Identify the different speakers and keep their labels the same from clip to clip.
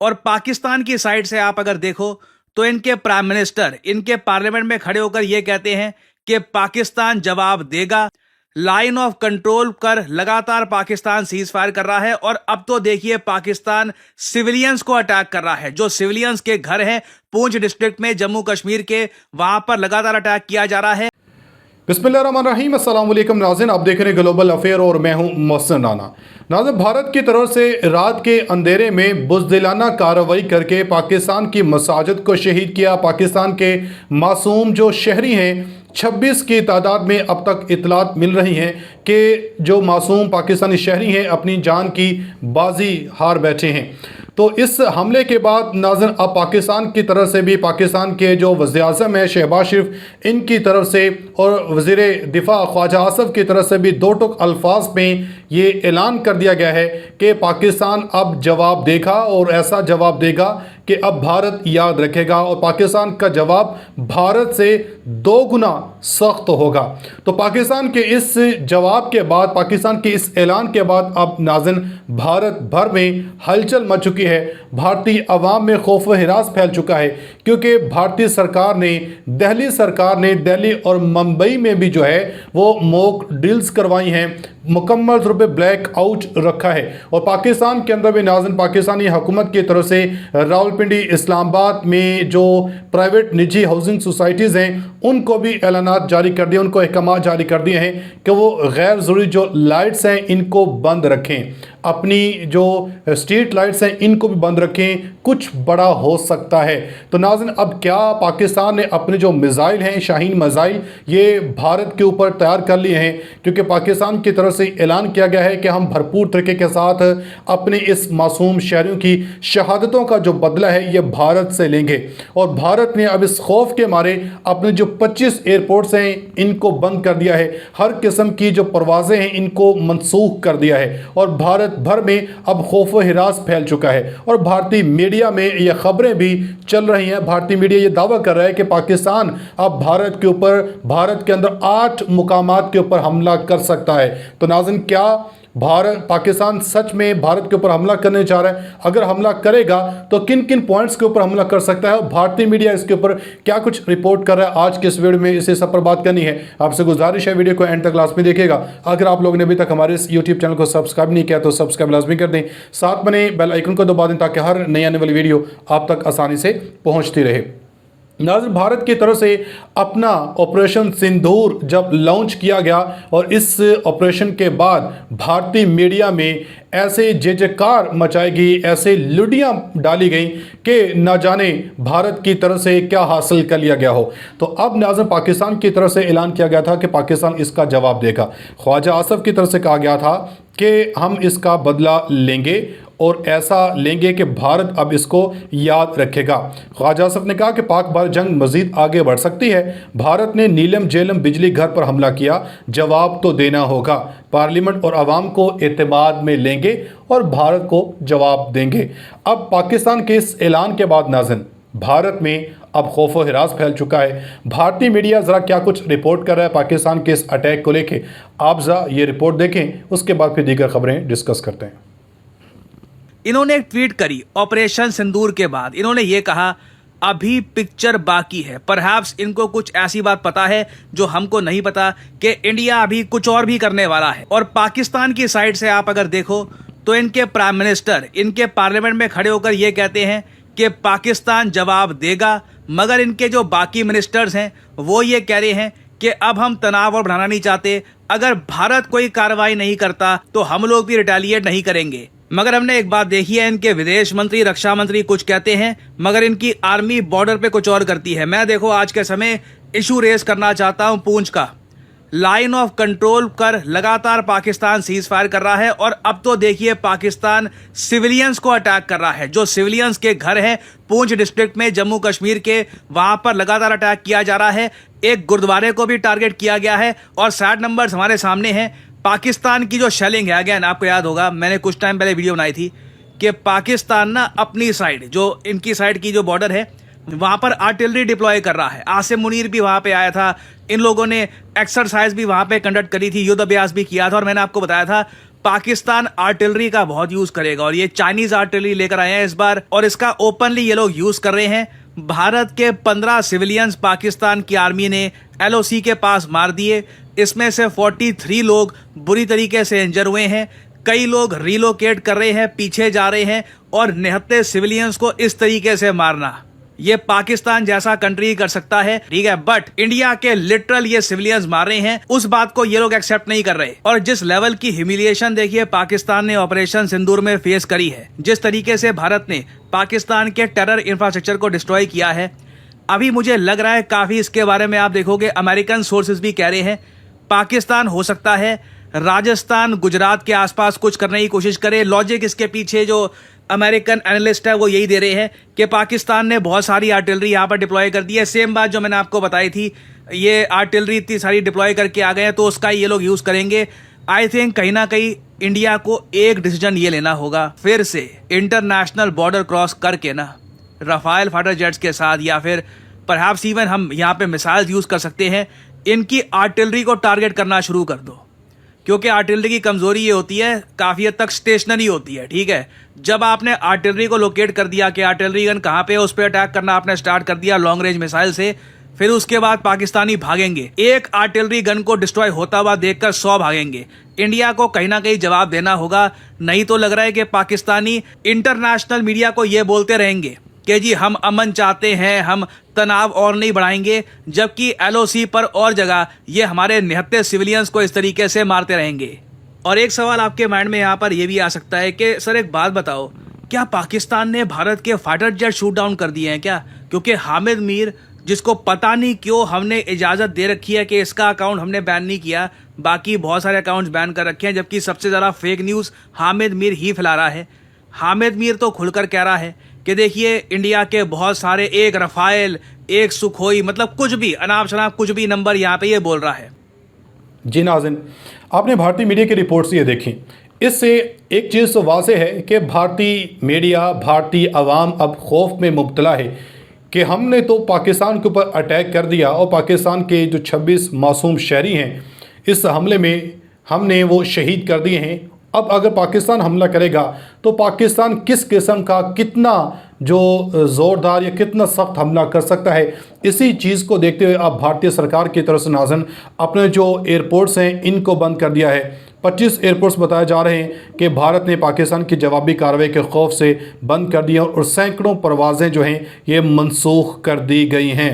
Speaker 1: और पाकिस्तान की साइड से आप अगर देखो तो इनके प्राइम मिनिस्टर इनके पार्लियामेंट में खड़े होकर यह कहते हैं कि पाकिस्तान जवाब देगा। लाइन ऑफ कंट्रोल कर लगातार पाकिस्तान सीज फायर कर रहा है और अब तो देखिए पाकिस्तान सिविलियंस को अटैक कर रहा है। जो सिविलियंस के घर हैं पूंछ डिस्ट्रिक्ट में जम्मू कश्मीर के, वहां पर लगातार अटैक किया जा रहा है।
Speaker 2: बिस्मिल्लाहिर्रहमानिर्रहीम, अस्सलाम वालेकुम नाज़रीन, आप देख रहे हैं ग्लोबल अफेयर और मैं हूं मोहसिन राना। नाज़रीन, भारत की तरफ से रात के अंधेरे में बुज़दिलाना कार्रवाई करके पाकिस्तान की मसाजिद को शहीद किया। पाकिस्तान के मासूम जो शहरी हैं 26 की तादाद में अब तक इतलात मिल रही हैं कि जो मासूम पाकिस्तानी शहरी हैं अपनी जान की बाजी हार बैठे हैं। तो इस हमले के बाद नाज़रीन अब पाकिस्तान की तरफ से भी पाकिस्तान के जो वज़ीर-ए-आज़म है शहबाज शरीफ, इनकी तरफ से और वज़ीर दिफा ख्वाजा आसिफ की तरफ से भी दो टुक अल्फाज में ये ऐलान कर दिया गया है कि पाकिस्तान अब जवाब देगा और ऐसा जवाब देगा कि अब भारत याद रखेगा और पाकिस्तान का जवाब भारत से 2 गुना सख्त होगा। तो पाकिस्तान के इस जवाब के बाद, पाकिस्तान के इस ऐलान के बाद अब नाज़रीन भारत भर में हलचल मच चुकी है। भारतीय अवाम में खौफ व हिरास फैल चुका है क्योंकि भारतीय सरकार ने दिल्ली और मुंबई में भी जो है वो मॉक ड्रिल्स करवाई हैं, मुकम्मल तौर पे ब्लैक आउट रखा है। और पाकिस्तान के अंदर भी नाज़रीन पाकिस्तानी हुकूमत की तरफ से रावलपिंडी, इस्लामाबाद में जो प्राइवेट निजी हाउसिंग सोसाइटीज़ हैं उनको भी ऐलानात जारी कर दिए, उनको अहकाम जारी कर दिए हैं कि वो गैर ज़रूरी जो लाइट्स हैं इनको बंद रखें, अपनी जो स्ट्रीट लाइट्स हैं इनको भी बंद रखें, कुछ बड़ा हो सकता है। तो नाज़रीन अब क्या पाकिस्तान ने अपने जो मिसाइल हैं शाहीन मिसाइल ये भारत के ऊपर तैयार कर लिए हैं क्योंकि पाकिस्तान की तरफ से ऐलान किया गया है कि हम भरपूर तरीके के साथ अपने इस मासूम शहरियों की शहादतों का जो बदला है ये भारत से लेंगे। और भारत ने अब इस खौफ के मारे अपने जो 25 एयरपोर्ट्स हैं इनको बंद कर दिया है, हर किस्म की जो परवाज़ें हैं इनको मनसूख कर दिया है और भारत भर में अब खौफ व हिरास फैल चुका है। और भारतीय मीडिया में ये खबरें भी चल रही हैं, भारतीय मीडिया ये दावा कर रहा है कि पाकिस्तान अब भारत के अंदर 8 मुकामात के ऊपर हमला कर सकता है। तो नाज़रीन क्या पाकिस्तान सच में भारत के ऊपर हमला करने जा रहा है? अगर हमला करेगा तो किन किन पॉइंट्स के ऊपर हमला कर सकता है और भारतीय मीडिया इसके ऊपर क्या कुछ रिपोर्ट कर रहा है? आज के इस वीडियो में इसे सब पर बात करनी है। आपसे गुजारिश है वीडियो को एंड तक लाजमी देखिएगा। अगर आप लोगों ने अभी तक हमारे इस यूट्यूब चैनल को सब्सक्राइब नहीं किया तो सब्सक्राइब लाजमी कर दें, साथ में बेल आइकन को दबा दें ताकि हर नई आने वाली वीडियो आप तक आसानी से पहुँचती रहे। नाज़रीन भारत की तरफ से अपना ऑपरेशन सिंदूर जब लॉन्च किया गया और इस ऑपरेशन के बाद भारतीय मीडिया में ऐसे जयजयकार मचाएगी, ऐसे लुडियाँ डाली गई कि ना जाने भारत की तरफ से क्या हासिल कर लिया गया हो। तो अब नाज़रीन पाकिस्तान की तरफ से ऐलान किया गया था कि पाकिस्तान इसका जवाब देगा। ख्वाजा आसिफ की तरफ से कहा गया था कि हम इसका बदला लेंगे और ऐसा लेंगे कि भारत अब इसको याद रखेगा। ख्वाजा आसिफ ने कहा कि पाक भारत जंग मज़ीद आगे बढ़ सकती है। भारत ने नीलम झेलम बिजली घर पर हमला किया, जवाब तो देना होगा। पार्लियामेंट और आवाम को एतमाद में लेंगे और भारत को जवाब देंगे। अब पाकिस्तान के इस ऐलान के बाद नाज़रीन भारत में अब खौफ व हिरास फैल चुका है। भारतीय मीडिया ज़रा क्या कुछ रिपोर्ट कर रहा है पाकिस्तान के इस अटैक को लेके, आप ज़रा ये रिपोर्ट देखें, उसके बाद फिर दीगर खबरें डिस्कस करते हैं।
Speaker 1: इन्होंने एक ट्वीट करी ऑपरेशन सिंदूर के बाद। इन्होंने ये कहा अभी पिक्चर बाकी है। परहैप्स इनको कुछ ऐसी बात पता है जो हमको नहीं पता कि इंडिया अभी कुछ और भी करने वाला है। और पाकिस्तान की साइड से आप अगर देखो तो इनके प्राइम मिनिस्टर इनके पार्लियामेंट में खड़े होकर ये कहते हैं कि पाकिस्तान जवाब देगा, मगर इनके जो बाकी मिनिस्टर्स हैं वो ये कह रहे हैं कि अब हम तनाव और बढ़ाना नहीं चाहते, अगर भारत कोई कार्रवाई नहीं करता तो हम लोग भी रिटेलिएट नहीं करेंगे। मगर हमने एक बात देखी है, इनके विदेश मंत्री, रक्षा मंत्री कुछ कहते हैं मगर इनकी आर्मी बॉर्डर पे कुछ और करती है। मैं देखो आज के समय इशू रेस करना चाहता हूं पूंछ का। लाइन ऑफ कंट्रोल कर लगातार पाकिस्तान सीज फायर कर रहा है और अब तो देखिए पाकिस्तान सिविलियंस को अटैक कर रहा है। जो सिविलियंस के घर हैं पूंछ डिस्ट्रिक्ट में जम्मू कश्मीर के, वहां पर लगातार अटैक किया जा रहा है। एक गुरुद्वारे को भी टारगेट किया गया है और सैड नंबर्स हमारे सामने हैं। पाकिस्तान की जो शेलिंग है, अगेन आपको याद होगा मैंने कुछ टाइम पहले वीडियो बनाई थी कि पाकिस्तान ना अपनी साइड, जो इनकी साइड की जो बॉर्डर है वहां पर आर्टिलरी डिप्लॉय कर रहा है। आसिम मुनीर भी वहां पे आया था, इन लोगों ने एक्सरसाइज भी वहां पे कंडक्ट करी थी, युद्ध अभ्यास भी किया था। और मैंने आपको बताया था पाकिस्तान आर्टिलरी का बहुत यूज करेगा और ये चाइनीज आर्टिलरी लेकर आए हैं इस बार, और इसका ओपनली ये लोग यूज कर रहे हैं। भारत के 15 सिविलियंस पाकिस्तान की आर्मी ने LOC के पास मार दिए। इसमें से 43 लोग बुरी तरीके से इंजर हुए हैं। कई लोग रिलोकेट कर रहे हैं, पीछे जा रहे हैं, और निहत्थे सिविलियंस को इस तरीके से मारना ये पाकिस्तान जैसा कंट्री कर सकता है, ठीक है, बट इंडिया के लिटरल ये सिविलियंस मार रहे हैं, उस बात को ये लोग एक्सेप्ट नहीं कर रहे। और जिस लेवल की ह्यूमिलिएशन देखिए पाकिस्तान ने ऑपरेशन सिंदूर में फेस करी है, जिस तरीके से भारत ने पाकिस्तान के टेरर इंफ्रास्ट्रक्चर को डिस्ट्रॉय किया है, अभी मुझे लग रहा है काफी इसके बारे में आप देखोगे अमेरिकन सोर्सेज भी कह रहे हैं पाकिस्तान हो सकता है राजस्थान गुजरात के आसपास कुछ करने की कोशिश करे। लॉजिक इसके पीछे जो अमेरिकन एनालिस्ट है वो यही दे रहे हैं कि पाकिस्तान ने बहुत सारी आर्टिलरी यहाँ पर डिप्लॉय कर दी है। सेम बात जो मैंने आपको बताई थी, ये आर्टिलरी इतनी सारी डिप्लॉय करके आ गए हैं तो उसका ये लोग यूज़ करेंगे। आई थिंक कहीं ना कहीं इंडिया को एक डिसीजन ये लेना होगा, फिर से इंटरनेशनल बॉर्डर क्रॉस करके ना राफेल फाइटर जेट्स के साथ, या फिर परहैप्स इवन हम यहाँ पे मिसाइल यूज़ कर सकते हैं, इनकी आर्टिलरी को टारगेट करना शुरू कर दो। क्योंकि आर्टिलरी की कमजोरी ये होती है काफ़ी हद तक स्टेशनरी होती है, ठीक है। जब आपने आर्टिलरी को लोकेट कर दिया कि आर्टिलरी गन कहाँ पे है, उस पर अटैक करना आपने स्टार्ट कर दिया लॉन्ग रेंज मिसाइल से, फिर उसके बाद पाकिस्तानी भागेंगे। एक आर्टिलरी गन को डिस्ट्रॉय होता हुआ देखकर 100 भागेंगे। इंडिया को कहीं ना कहीं जवाब देना होगा, नहीं तो लग रहा है कि पाकिस्तानी इंटरनेशनल मीडिया को ये बोलते रहेंगे कि जी हम अमन चाहते हैं, हम तनाव और नहीं बढ़ाएंगे, जबकि LOC पर और जगह ये हमारे निहत्थे सिविलियंस को इस तरीके से मारते रहेंगे। और एक सवाल आपके माइंड में यहाँ पर यह भी आ सकता है कि सर एक बात बताओ, क्या पाकिस्तान ने भारत के फाइटर जेट शूट डाउन कर दिए हैं क्या? क्योंकि हामिद मीर, जिसको पता नहीं क्यों हमने इजाज़त दे रखी है कि इसका अकाउंट हमने बैन नहीं किया, बाकी बहुत सारे अकाउंट्स बैन कर रखे हैं, जबकि सबसे ज़्यादा फेक न्यूज़ हामिद मीर ही फैला रहा है। हामिद मीर तो खुलकर कह रहा है कि देखिए इंडिया के बहुत सारे, एक रफाइल, एक सुखोई, मतलब कुछ भी अनाप शनाप कुछ भी नंबर यहाँ पे ये बोल रहा है।
Speaker 2: जी नाज़रीन, आपने भारतीय मीडिया की रिपोर्ट्स ये देखी, इससे एक चीज़ तो वाज़ेह है कि भारतीय मीडिया, भारतीय अवाम अब खौफ में मुब्तला है कि हमने तो पाकिस्तान के ऊपर अटैक कर दिया और पाकिस्तान के जो 26 मासूम शहरी हैं इस हमले में हमने वो शहीद कर दिए हैं। अब अगर पाकिस्तान हमला करेगा तो पाकिस्तान किस किस्म का, कितना जो ज़ोरदार या कितना सख्त हमला कर सकता है, इसी चीज़ को देखते हुए अब भारतीय सरकार की तरफ से नाज़रीन अपने जो एयरपोर्ट्स हैं इनको बंद कर दिया है। 25 एयरपोर्ट्स बताए जा रहे हैं कि भारत ने पाकिस्तान की जवाबी कार्रवाई के खौफ से बंद कर दिया और सैकड़ों परवाज़ें जो हैं ये मनसूख कर दी गई हैं।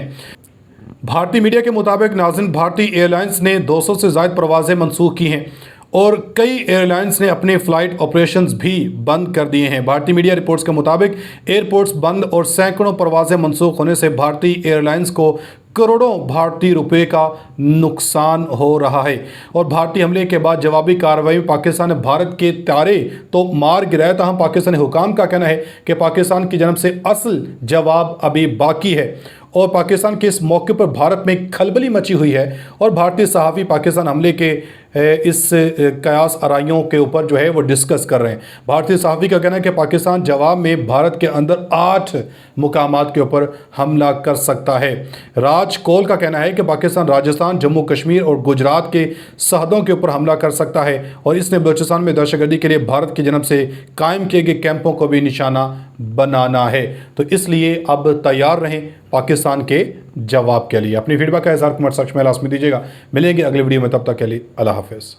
Speaker 2: भारतीय मीडिया के मुताबिक नाज़रीन भारतीय एयरलाइंस ने 200 से ज़ायद परवाज़ें मनसूख की हैं और कई एयरलाइंस ने अपने फ़्लाइट ऑपरेशंस भी बंद कर दिए हैं। भारतीय मीडिया रिपोर्ट्स के मुताबिक एयरपोर्ट्स बंद और सैकड़ों परवाज़ें मनसूख होने से भारतीय एयरलाइंस को करोड़ों भारतीय रुपए का नुकसान हो रहा है। और भारतीय हमले के बाद जवाबी कार्रवाई में पाकिस्तान ने भारत के तारे तो मार गिराया था। हम पाकिस्तानी हुकाम का कहना है कि पाकिस्तान की जानब से असल जवाब अभी बाकी है और पाकिस्तान के इस मौके पर भारत में खलबली मची हुई है और भारतीय सहाफ़ी पाकिस्तान हमले के इस कयास आराइयों के ऊपर जो है वो डिस्कस कर रहे हैं। भारतीय सहाफ़ी का कहना है कि पाकिस्तान जवाब में भारत के अंदर 8 मुकामात के ऊपर हमला कर सकता है। राज कोल का कहना है कि पाकिस्तान राजस्थान, जम्मू कश्मीर और गुजरात के सरहदों के ऊपर हमला कर सकता है और इसने बलूचिस्तान में दहशतगर्दी के लिए भारत की जानब से कायम किए गए कैंपों को भी निशाना बनाना है। तो इसलिए अब तैयार रहें पाकिस्तान के जवाब के लिए। अपनी फीडबैक का इज़हार कमेंट सेक्शन में लाज़मी दीजिएगा। मिलेंगे अगले वीडियो में, तब तक के लिए अल्लाह हाफ़िज़।